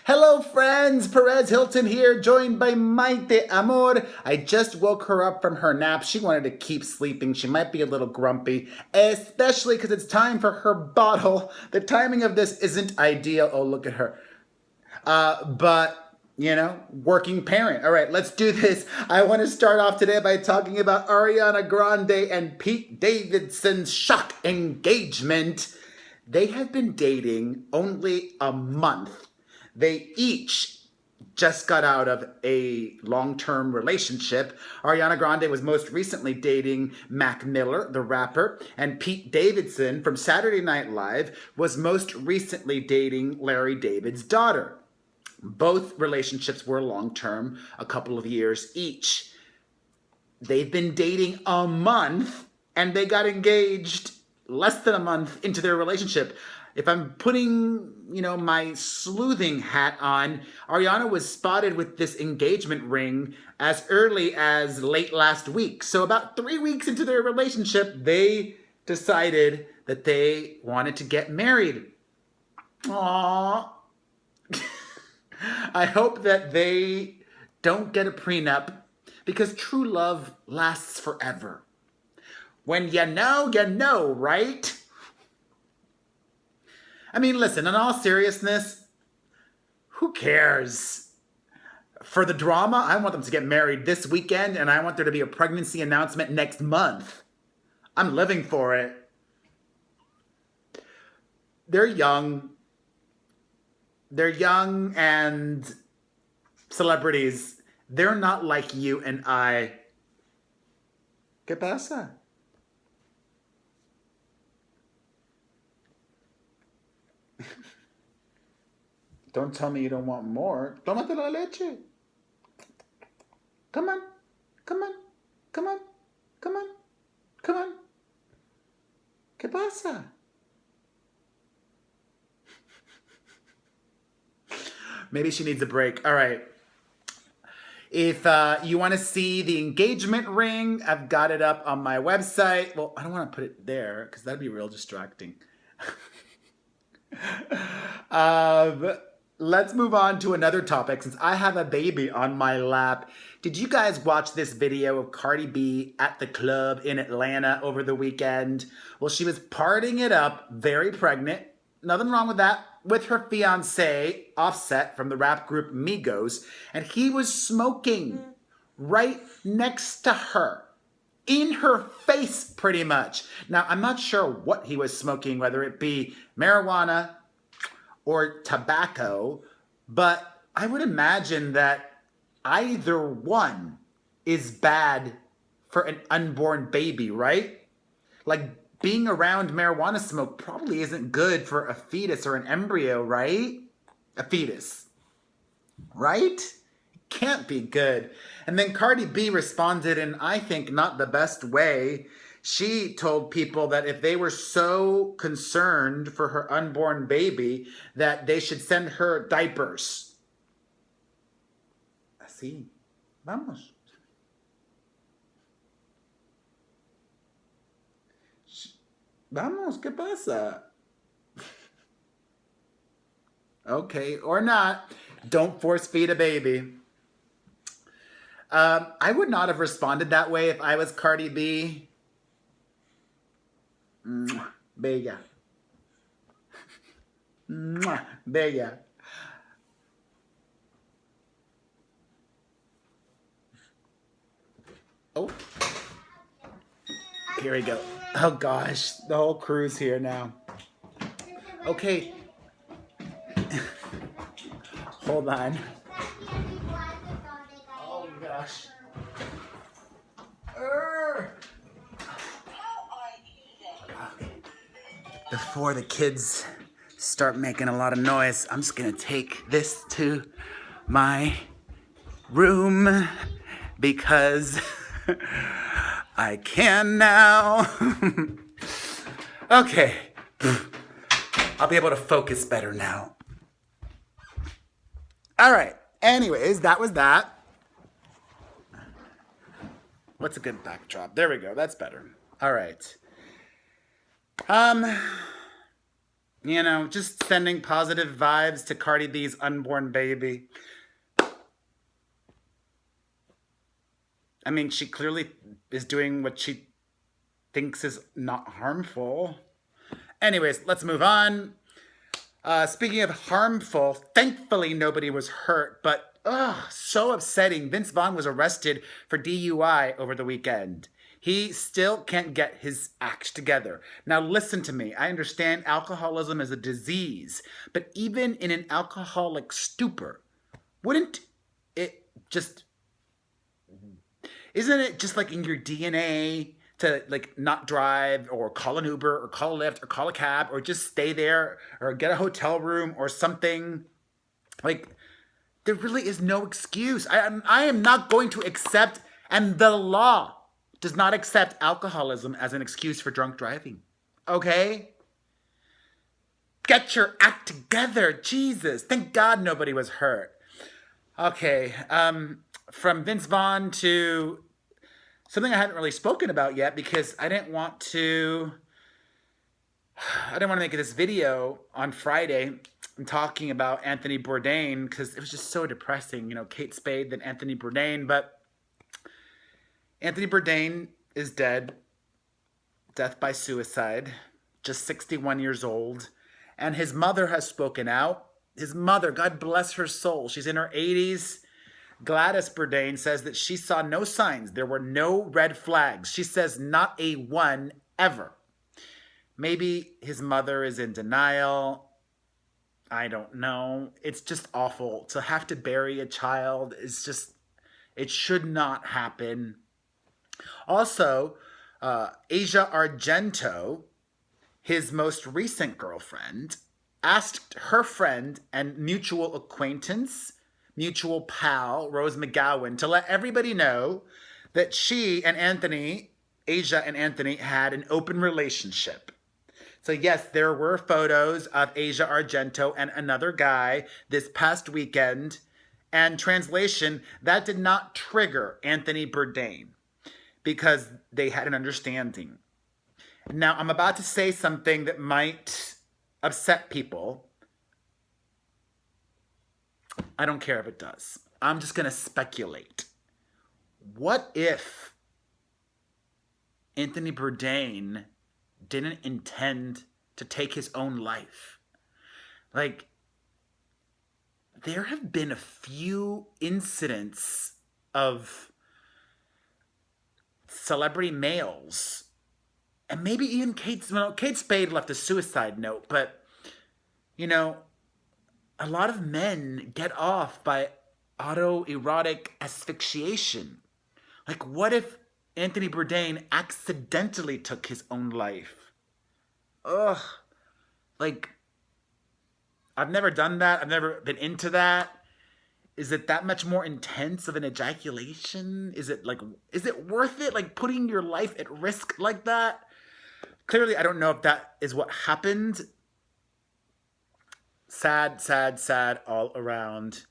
Hello friends, Perez Hilton here, joined by Maite Amor. I just woke her up from her nap. She wanted to keep sleeping. She might be a little grumpy, especially because it's time for her bottle. The timing of this isn't ideal. Oh, look at her. But, you know, working parent. All right, let's do this. I want to start off today by talking about Ariana Grande and Pete Davidson's shock engagement. They have been dating only a month. They each just got out of a long-term relationship. Ariana Grande was most recently dating Mac Miller, the rapper, and Pete Davidson from Saturday Night Live was most recently dating Larry David's daughter. Both relationships were long-term, a couple of years each. They've been dating a month, and they got engaged less than a month into their relationship. If I'm putting, my sleuthing hat on, Ariana was spotted with this engagement ring as early as late last week. So about 3 weeks into their relationship, they decided that they wanted to get married. Aww. I hope that they don't get a prenup because true love lasts forever. When you know, right? I mean, listen, in all seriousness, who cares? For the drama, I want them to get married this weekend, and I want there to be a pregnancy announcement next month. I'm living for it. They're young. They're young and celebrities. They're not like you and I. ¿Qué pasa? Don't tell me you don't want more. Tómate la leche. Come on. Come on. Come on. Come on. Come on. ¿Qué pasa? Maybe she needs a break. All right. If you want to see the engagement ring, I've got it up on my website. Well, I don't want to put it there because that'd be real distracting. Let's move on to another topic since I have a baby on my lap. Did you guys watch this video of Cardi B at the club in Atlanta over the weekend? Well, she was partying it up, very pregnant. Nothing wrong with that. With her fiancé, Offset, from the rap group Migos, and he was smoking right next to her. In her face, pretty much. Now, I'm not sure what he was smoking, whether it be marijuana or tobacco, but I would imagine that either one is bad for an unborn baby, right? Like, being around marijuana smoke probably isn't good for a fetus or an embryo, right? A fetus, right? Can't be good. And then Cardi B responded in, I think, not the best way. She told people that if they were so concerned for her unborn baby, that they should send her diapers. Así. Vamos. Vamos, ¿qué pasa? Okay, or not. Don't force feed a baby. I would not have responded that way if I was Cardi B. Bella. Bella. Oh. Here we go. Oh gosh, the whole crew's here now. Okay. Hold on. Oh gosh. Before the kids start making a lot of noise, I'm just gonna take this to my room because I can now. Okay. I'll be able to focus better now. All right. Anyways, that was that. What's a good backdrop? There we go. That's better. All right. You know, just sending positive vibes to Cardi B's unborn baby. I mean, she clearly is doing what she thinks is not harmful. Anyways, let's move on. Speaking of harmful, thankfully nobody was hurt, but so upsetting. Vince Vaughn was arrested for DUI over the weekend. He still can't get his act together. Now listen to me. I understand alcoholism is a disease, but even in an alcoholic stupor, wouldn't it just, isn't it just like in your DNA to like not drive or call an Uber or call a Lyft or call a cab or just stay there or get a hotel room or something? Like, there really is no excuse. I am not going to accept, and the law does not accept alcoholism as an excuse for drunk driving. Okay? Get your act together. Jesus. Thank God nobody was hurt. Okay. From Vince Vaughn to something I hadn't really spoken about yet because I didn't want to make this video on Friday talking about Anthony Bourdain because it was just so depressing. You know, Kate Spade, then Anthony Bourdain. But Anthony Bourdain is dead. Death by suicide. Just 61 years old. And his mother has spoken out. His mother, God bless her soul. She's in her 80s. Gladys Bourdain says that she saw no signs. There were no red flags. She says not a one ever. Maybe his mother is in denial. I don't know. It's just awful. To have to bury a child is just, it should not happen. Also, Asia Argento, his most recent girlfriend, asked her friend and mutual acquaintance, mutual pal, Rose McGowan, to let everybody know that she and Anthony, Asia and Anthony, had an open relationship. So yes, there were photos of Asia Argento and another guy this past weekend. And translation, that did not trigger Anthony Bourdain because they had an understanding. Now, I'm about to say something that might upset people. I don't care if it does. I'm just going to speculate. What if Anthony Bourdain didn't intend to take his own life? Like, there have been a few incidents of celebrity males, and maybe even Kate Spade left a suicide note, but, you know, a lot of men get off by autoerotic asphyxiation. Like, what if Anthony Bourdain accidentally took his own life? Ugh. Like, I've never done that. I've never been into that. Is it that much more intense of an ejaculation? Is it worth it? Like, putting your life at risk like that? Clearly, I don't know if that is what happened. Sad, sad, sad all around.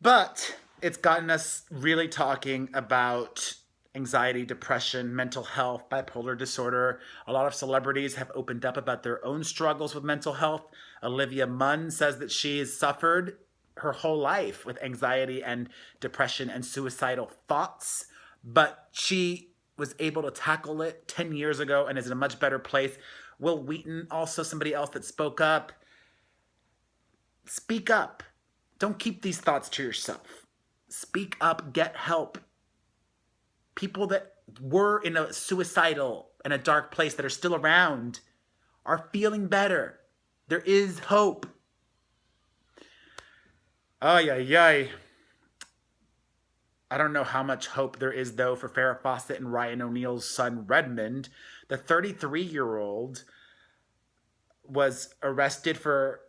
But it's gotten us really talking about anxiety, depression, mental health, bipolar disorder. A lot of celebrities have opened up about their own struggles with mental health. Olivia Munn says that she has suffered her whole life with anxiety and depression and suicidal thoughts, but she was able to tackle it 10 years ago and is in a much better place. Will Wheaton, also somebody else that spoke up. Speak up. Don't keep these thoughts to yourself. Speak up, get help. People that were in a suicidal and a dark place that are still around are feeling better. There is hope. Ay, ay, ay. I don't know how much hope there is, though, for Farrah Fawcett and Ryan O'Neal's son, Redmond. The 33-year-old was arrested for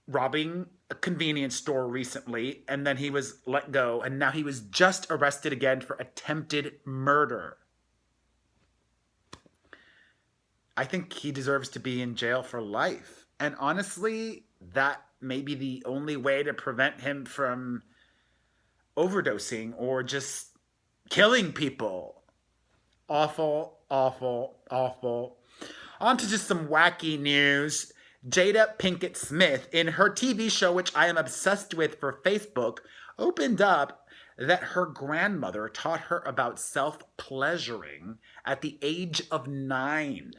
robbing a convenience store recently, and then he was let go, and now he was just arrested again for attempted murder. I think he deserves to be in jail for life. And honestly, that may be the only way to prevent him from overdosing or just killing people. Awful, awful, awful. On to just some wacky news. JADA PINKETT SMITH, in her TV show, which I am obsessed with for Facebook, opened up that her grandmother taught her about self-pleasuring at the age of 9.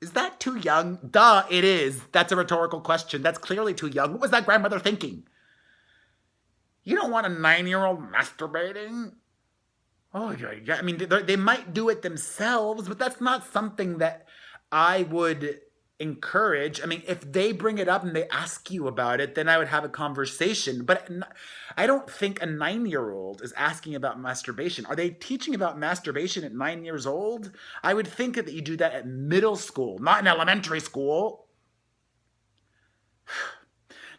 Is that too young? Duh, it is. That's a rhetorical question. That's clearly too young. What was that grandmother thinking? You don't want a 9-year-old masturbating? Oh, yeah. I mean, they might do it themselves, but that's not something that I would encourage. I mean, if they bring it up and they ask you about it, then I would have a conversation. But I don't think a 9-year-old is asking about masturbation. Are they teaching about masturbation at 9 years old? I would think that you do that at middle school, not in elementary school.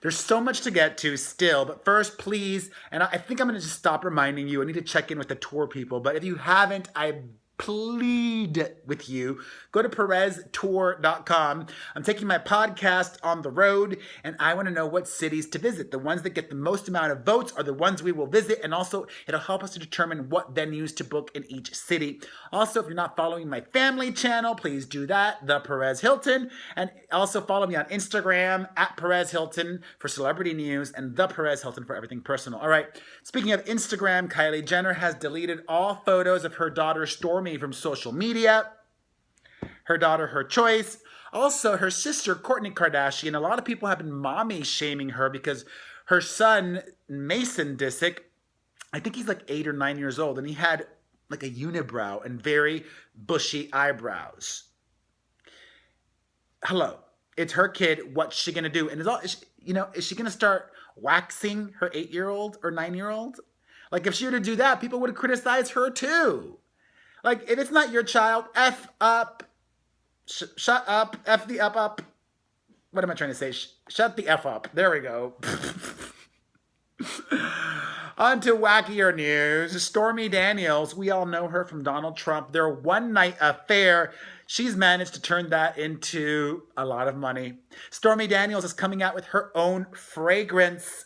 There's so much to get to still, but first, please, and I think I'm going to just stop reminding you, I need to check in with the tour people, but if you haven't, I plead with you, go to PerezTour.com. I'm taking my podcast on the road, and I want to know what cities to visit. The ones that get the most amount of votes are the ones we will visit, and also it'll help us to determine what venues to book in each city. Also, if you're not following my family channel, please do that, The Perez Hilton, and also follow me on Instagram, @PerezHilton for celebrity news, and The Perez Hilton for everything personal. All right, speaking of Instagram, Kylie Jenner has deleted all photos of her daughter Stormy from social media. Her daughter, her choice. Also, her sister, Kourtney Kardashian. A lot of people have been mommy shaming her because her son, Mason Disick, I think he's like 8 or 9 years old, and he had like a unibrow and very bushy eyebrows. Hello. It's her kid. What's she going to do? And is she going to start waxing her 8-year-old or 9-year-old? Like, if she were to do that, people would criticize her too. Like, if it's not your child, F up. Shut up. F the up. What am I trying to say? Shut the F up. There we go. On to wackier news. Stormy Daniels, we all know her from Donald Trump. Their one-night affair, she's managed to turn that into a lot of money. Stormy Daniels is coming out with her own fragrance.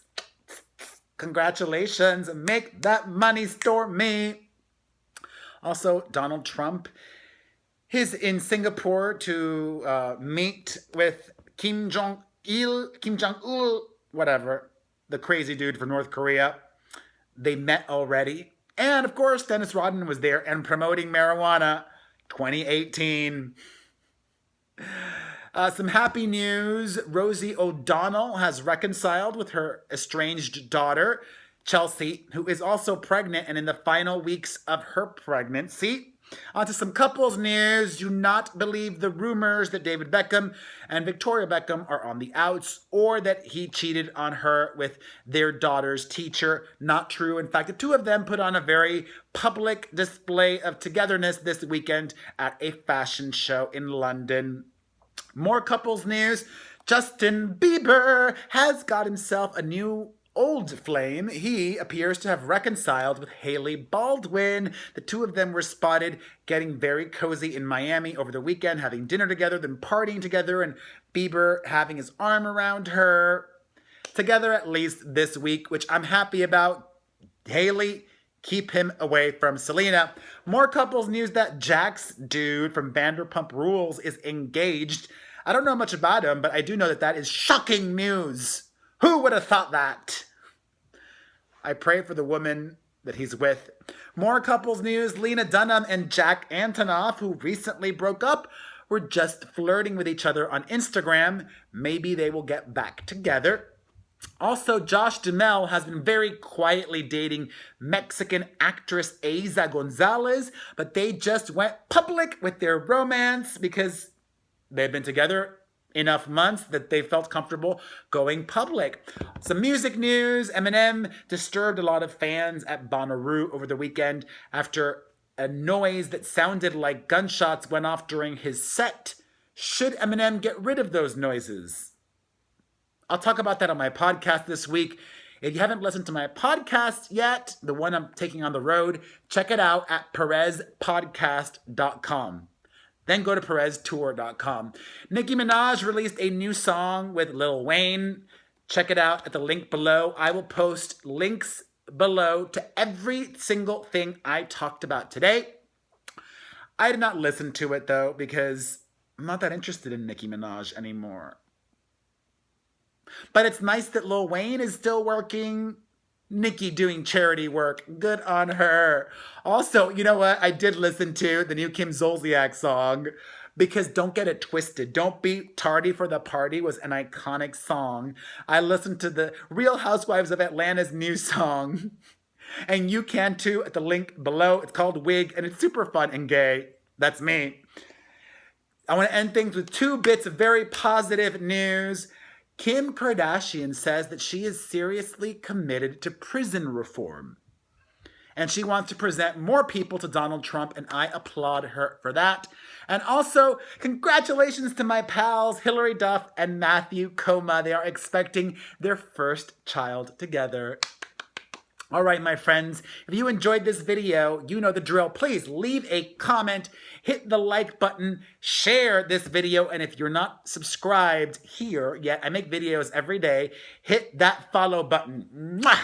Congratulations. Make that money, Stormy. Also, Donald Trump, he's in Singapore to meet with Kim Jong-il, whatever, the crazy dude from North Korea. They met already. And, of course, Dennis Rodman was there and promoting marijuana 2018. Some happy news. Rosie O'Donnell has reconciled with her estranged daughter, Chelsea, who is also pregnant and in the final weeks of her pregnancy. On to some couples news. Do not believe the rumors that David Beckham and Victoria Beckham are on the outs or that he cheated on her with their daughter's teacher. Not true. In fact, the two of them put on a very public display of togetherness this weekend at a fashion show in London. More couples news. Justin Bieber has got himself a new old flame. He appears to have reconciled with Haylie Baldwin. The two of them were spotted getting very cozy in Miami over the weekend, having dinner together, then partying together, and Bieber having his arm around her. Together at least this week, which I'm happy about. Haylie, keep him away from Selena. More couples news that Jack's dude from Vanderpump Rules is engaged. I don't know much about him, but I do know that that is shocking news. Who would have thought that? I pray for the woman that he's with. More couples news. LENA Dunham and Jack Antonoff, who recently broke up, were just flirting with each other on Instagram. Maybe they will get back together. Also, Josh Duhamel has been very quietly dating Mexican actress Eiza Gonzalez, but they just went public with their romance because they've been together enough months that they felt comfortable going public. Some music news. Eminem disturbed a lot of fans at Bonnaroo over the weekend after a noise that sounded like gunshots went off during his set. Should Eminem get rid of those noises? I'll talk about that on my podcast this week. If you haven't listened to my podcast yet, the one I'm taking on the road, check it out at PerezPodcast.com. Then go to PerezTour.com. Nicki Minaj released a new song with Lil Wayne. Check it out at the link below. I will post links below to every single thing I talked about today. I did not listen to it, though, because I'm not that interested in Nicki Minaj anymore. But it's nice that Lil Wayne is still working. Nicki doing charity work. Good on her. Also, you know what? I did listen to the new Kim Zolciak song, because don't get it twisted. Don't Be Tardy for the Party was an iconic song. I listened to the Real Housewives of Atlanta's new song. And you can too at the link below. It's called Wig, and it's super fun and gay. That's me. I want to end things with 2 bits of very positive news. Kim Kardashian says that she is seriously committed to prison reform. And she wants to present more people to Donald Trump, and I applaud her for that. And also, congratulations to my pals Hilary Duff and Matthew Koma. They are expecting their first child together. All right, my friends, if you enjoyed this video, you know the drill. Please leave a comment, hit the like button, share this video, and if you're not subscribed here yet, I make videos every day, hit that follow button. Mwah!